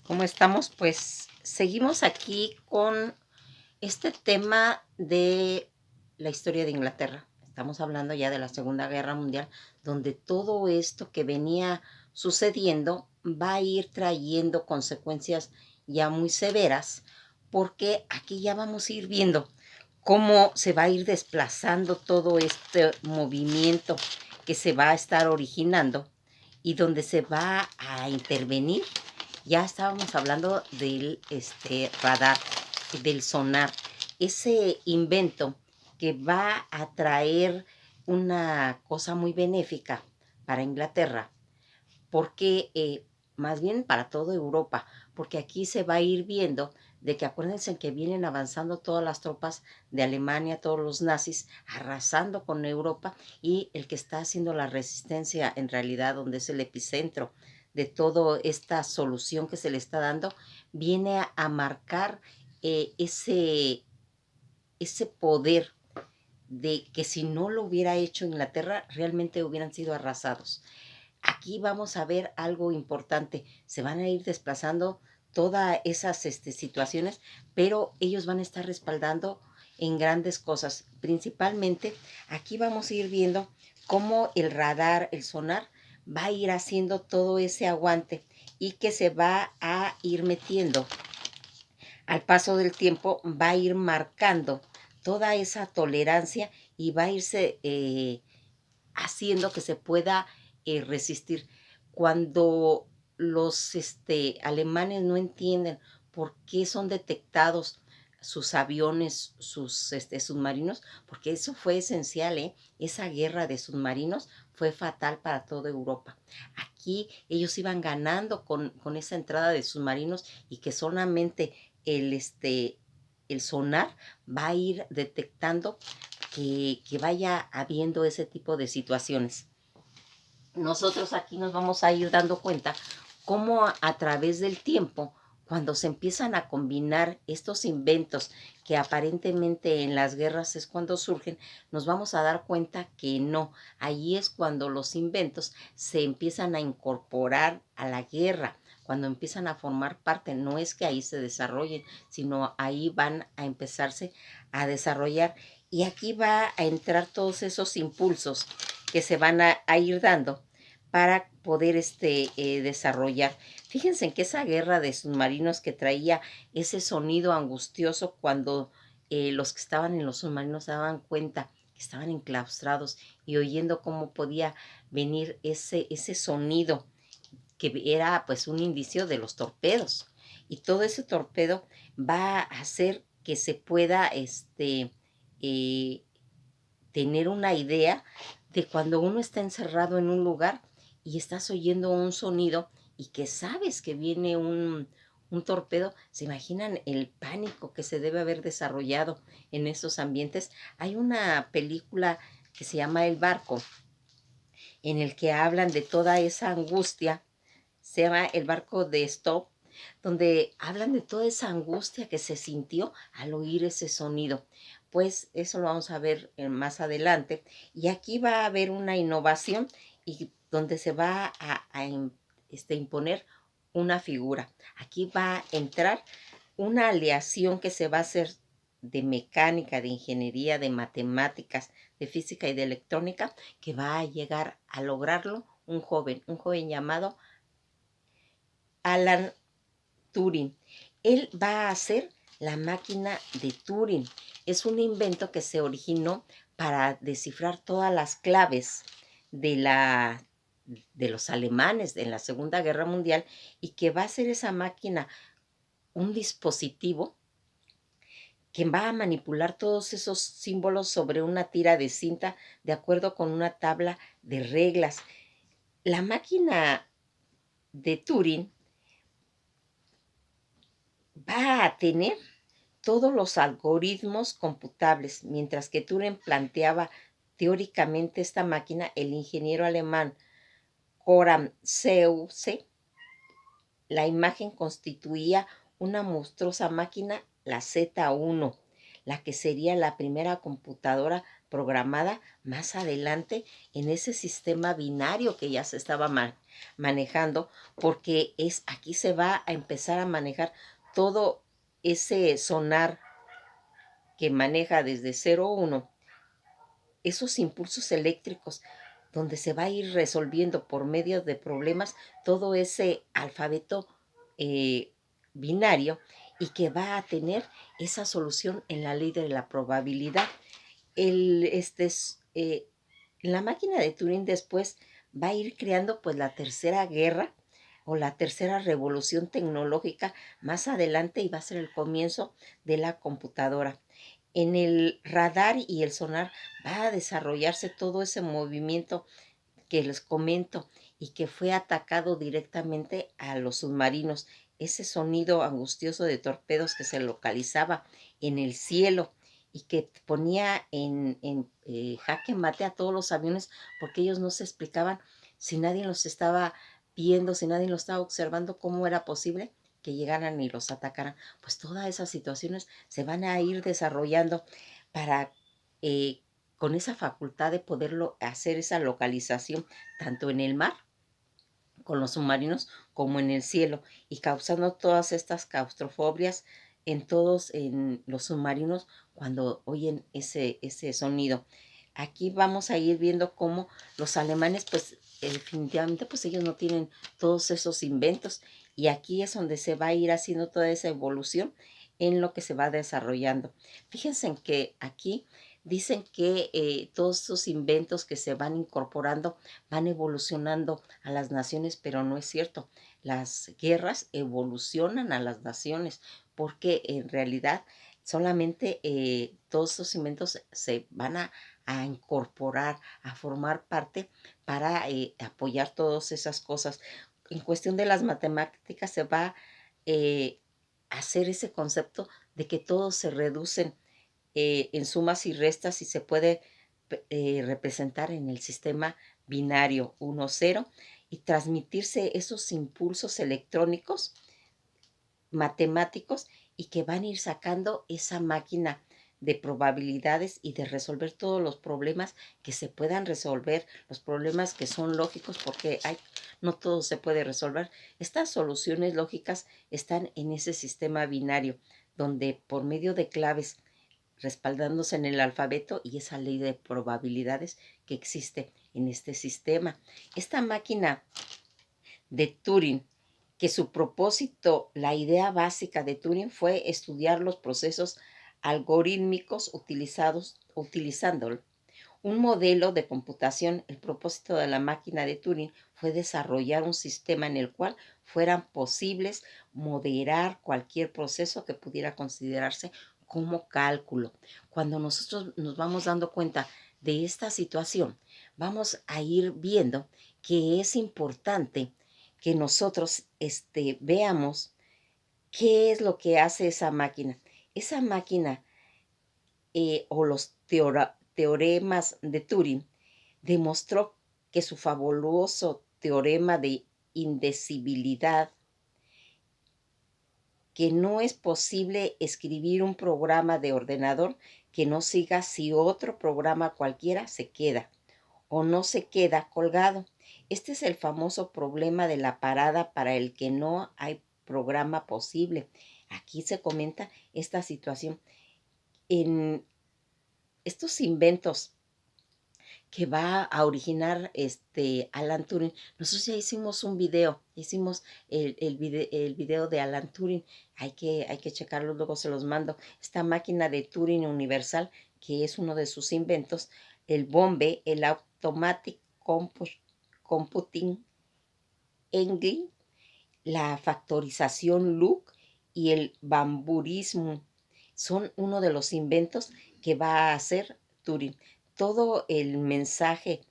¿Cómo estamos? Pues seguimos aquí con este tema de la historia de Inglaterra. Estamos hablando ya de la Segunda Guerra Mundial, donde todo esto que venía sucediendo va a ir trayendo consecuencias ya muy severas, porque aquí ya vamos a ir viendo cómo se va a ir desplazando todo este movimiento que se va a estar originando y donde se va a intervenir. Ya estábamos hablando del radar, del sonar, ese invento que va a traer una cosa muy benéfica para Inglaterra, porque más bien para toda Europa, porque aquí se va a ir viendo de que acuérdense que vienen avanzando todas las tropas de Alemania, todos los nazis, arrasando con Europa, y el que está haciendo la resistencia en realidad, donde es el epicentro de toda esta solución que se le está dando, viene a marcar ese poder de que si no lo hubiera hecho Inglaterra, realmente hubieran sido arrasados. Aquí vamos a ver algo importante. Se van a ir desplazando todas esas situaciones, pero ellos van a estar respaldando en grandes cosas. Principalmente, aquí vamos a ir viendo cómo el radar, el sonar, va a ir haciendo todo ese aguante y que se va a ir metiendo al paso del tiempo, va a ir marcando toda esa tolerancia y va a irse haciendo que se pueda resistir. Cuando los alemanes no entienden por qué son detectados sus aviones, sus submarinos, porque eso fue esencial, ¿eh? Esa guerra de submarinos fue fatal para toda Europa. Aquí ellos iban ganando con esa entrada de submarinos y que solamente el sonar va a ir detectando que vaya habiendo ese tipo de situaciones. Nosotros aquí nos vamos a ir dando cuenta cómo a través del tiempo, cuando se empiezan a combinar estos inventos que aparentemente en las guerras es cuando surgen, nos vamos a dar cuenta que no, ahí es cuando los inventos se empiezan a incorporar a la guerra, cuando empiezan a formar parte, no es que ahí se desarrollen, sino ahí van a empezarse a desarrollar, y aquí va a entrar todos esos impulsos que se van a ir dando para poder desarrollar. Fíjense en que esa guerra de submarinos que traía ese sonido angustioso cuando los que estaban en los submarinos se daban cuenta que estaban enclaustrados y oyendo cómo podía venir ese sonido que era pues un indicio de los torpedos. Y todo ese torpedo va a hacer que se pueda eh, tener una idea de cuando uno está encerrado en un lugar y estás oyendo un sonido y que sabes que viene un torpedo. ¿Se imaginan el pánico que se debe haber desarrollado en esos ambientes? Hay una película que se llama El Barco, en el que hablan de toda esa angustia. Se llama El Barco de Stop, donde hablan de toda esa angustia que se sintió al oír ese sonido. Pues eso lo vamos a ver más adelante. Y aquí va a haber una innovación y donde se va imponer una figura. Aquí va a entrar una aleación que se va a hacer de mecánica, de ingeniería, de matemáticas, de física y de electrónica, que va a llegar a lograrlo un joven llamado Alan Turing. Él va a hacer la máquina de Turing. Es un invento que se originó para descifrar todas las claves de de los alemanes en la Segunda Guerra Mundial, y que va a ser esa máquina un dispositivo que va a manipular todos esos símbolos sobre una tira de cinta de acuerdo con una tabla de reglas. La máquina de Turing va a tener todos los algoritmos computables, mientras que Turing planteaba teóricamente esta máquina. El ingeniero alemán Coram Zeusse, la imagen constituía una monstruosa máquina, la Z1, la que sería la primera computadora programada más adelante en ese sistema binario que ya se estaba manejando, porque aquí se va a empezar a manejar todo ese sonar que maneja desde 0 1 esos impulsos eléctricos, donde se va a ir resolviendo por medio de problemas todo ese alfabeto eh, binario, y que va a tener esa solución en la ley de la probabilidad. La máquina de Turing después va a ir creando pues la tercera guerra o la tercera revolución tecnológica más adelante, y va a ser el comienzo de la computadora. En el radar y el sonar va a desarrollarse todo ese movimiento que les comento, y que fue atacado directamente a los submarinos. Ese sonido angustioso de torpedos que se localizaba en el cielo y que ponía en jaque mate a todos los aviones, porque ellos no se explicaban si nadie los estaba viendo, si nadie los estaba observando, cómo era posible que llegaran y los atacaran. Pues todas esas situaciones se van a ir desarrollando para eh, con esa facultad de poderlo hacer, esa localización tanto en el mar con los submarinos como en el cielo, y causando todas estas claustrofobias en los submarinos cuando oyen ese sonido. Aquí vamos a ir viendo cómo los alemanes pues definitivamente pues ellos no tienen todos esos inventos, y aquí es donde se va a ir haciendo toda esa evolución en lo que se va desarrollando. Fíjense en que aquí dicen que todos esos inventos que se van incorporando van evolucionando a las naciones, pero no es cierto. Las guerras evolucionan a las naciones, porque en realidad solamente todos estos inventos se van a incorporar, a formar parte para apoyar todas esas cosas. En cuestión de las matemáticas se va a hacer ese concepto de que todos se reducen en sumas y restas, y se puede representar en el sistema binario 1 0, y transmitirse esos impulsos electrónicos matemáticos, y que van a ir sacando esa máquina de probabilidades y de resolver todos los problemas que se puedan resolver, los problemas que son lógicos, porque no todo se puede resolver. Estas soluciones lógicas están en ese sistema binario, donde por medio de claves respaldándose en el alfabeto y esa ley de probabilidades que existe en este sistema. Esta máquina de Turing, que su propósito, la idea básica de Turing fue estudiar los procesos algorítmicos utilizando un modelo de computación. El propósito de la máquina de Turing fue desarrollar un sistema en el cual fueran posibles moderar cualquier proceso que pudiera considerarse como cálculo. Cuando nosotros nos vamos dando cuenta de esta situación, vamos a ir viendo que es importante que nosotros veamos qué es lo que hace esa máquina. Esa máquina o los teoremas de Turing demostró que su fabuloso teorema de indecibilidad, que no es posible escribir un programa de ordenador que no siga si otro programa cualquiera se queda o no se queda colgado. Este es el famoso problema de la parada para el que no hay programa posible. Aquí se comenta esta situación. En estos inventos que va a originar Alan Turing. Nosotros ya hicimos un video, hicimos el video de Alan Turing. Hay que checarlo, luego se los mando. Esta máquina de Turing universal, que es uno de sus inventos, el BOMBE, el Automatic Computing Engine, la factorización LUC y el bamburismo son uno de los inventos que va a hacer Turing. Todo el mensaje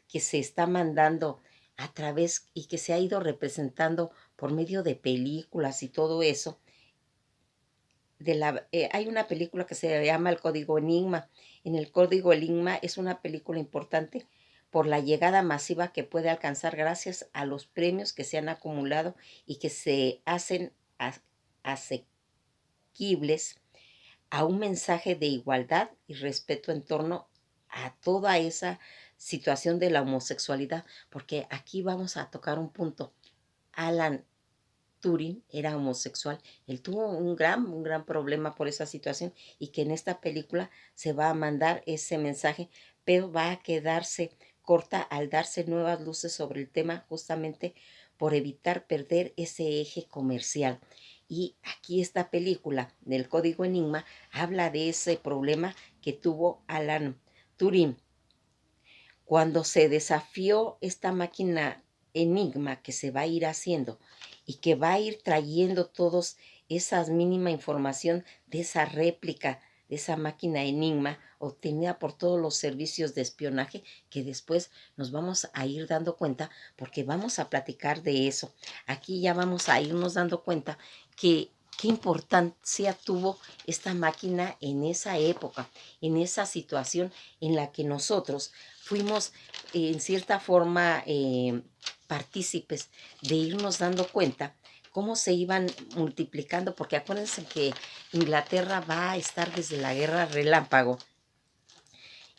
que se está mandando a través y que se ha ido representando por medio de películas y todo eso. Hay una película que se llama El Código Enigma. En El Código Enigma es una película importante por la llegada masiva que puede alcanzar gracias a los premios que se han acumulado y que se hacen asequibles a un mensaje de igualdad y respeto en torno a toda esa situación de la homosexualidad, porque aquí vamos a tocar un punto. Alan Turing era homosexual, él tuvo un gran problema por esa situación y que en esta película se va a mandar ese mensaje, pero va a quedarse corta al darse nuevas luces sobre el tema justamente por evitar perder ese eje comercial. Y aquí esta película del Código Enigma habla de ese problema que tuvo Alan Turing cuando se desafió esta máquina Enigma que se va a ir haciendo y que va a ir trayendo todos esas mínima información de esa réplica de esa máquina Enigma obtenida por todos los servicios de espionaje que después nos vamos a ir dando cuenta porque vamos a platicar de eso. Aquí ya vamos a irnos dando cuenta que qué importancia tuvo esta máquina en esa época, en esa situación en la que nosotros fuimos en cierta forma partícipes de irnos dando cuenta cómo se iban multiplicando, porque acuérdense que Inglaterra va a estar desde la guerra relámpago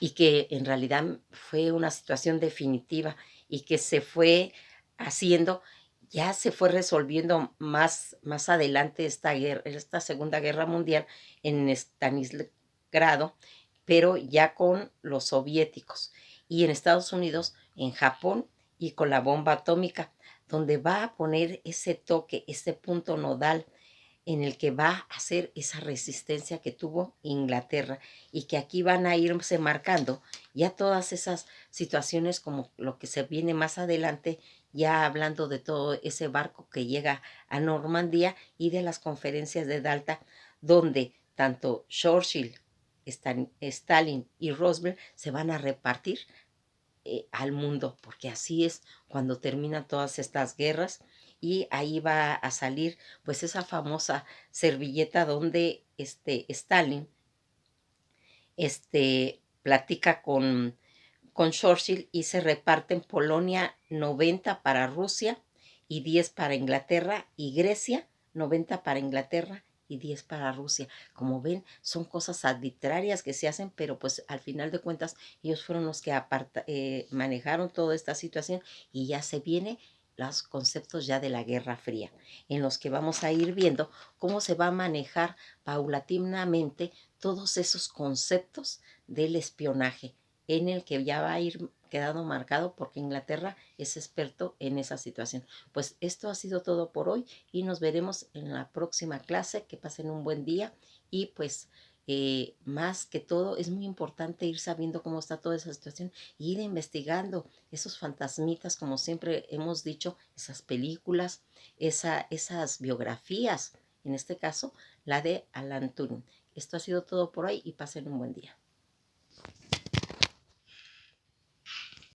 y que en realidad fue una situación definitiva y que se fue haciendo, ya se fue resolviendo más adelante esta guerra, esta Segunda Guerra Mundial en Stalingrado, pero ya con los soviéticos y en Estados Unidos, en Japón y con la bomba atómica, donde va a poner ese toque, ese punto nodal en el que va a hacer esa resistencia que tuvo Inglaterra y que aquí van a irse marcando ya todas esas situaciones como lo que se viene más adelante, ya hablando de todo ese barco que llega a Normandía y de las conferencias de Yalta, donde tanto Churchill, Stalin y Roosevelt se van a repartir al mundo, porque así es cuando terminan todas estas guerras y ahí va a salir pues esa famosa servilleta donde Stalin platica con Churchill y se reparten Polonia 90 para Rusia y 10 para Inglaterra y Grecia 90 para Inglaterra y 10 para Rusia. Como ven, son cosas arbitrarias que se hacen, pero pues al final de cuentas ellos fueron los que manejaron toda esta situación y ya se viene los conceptos ya de la Guerra Fría, en los que vamos a ir viendo cómo se va a manejar paulatinamente todos esos conceptos del espionaje, en el que ya va a ir quedando marcado porque Inglaterra es experto en esa situación. Pues esto ha sido todo por hoy y nos veremos en la próxima clase. Que pasen un buen día y pues más que todo es muy importante ir sabiendo cómo está toda esa situación e ir investigando esos fantasmitas, como siempre hemos dicho, esas películas, esas biografías, en este caso la de Alan Turing. Esto ha sido todo por hoy y pasen un buen día.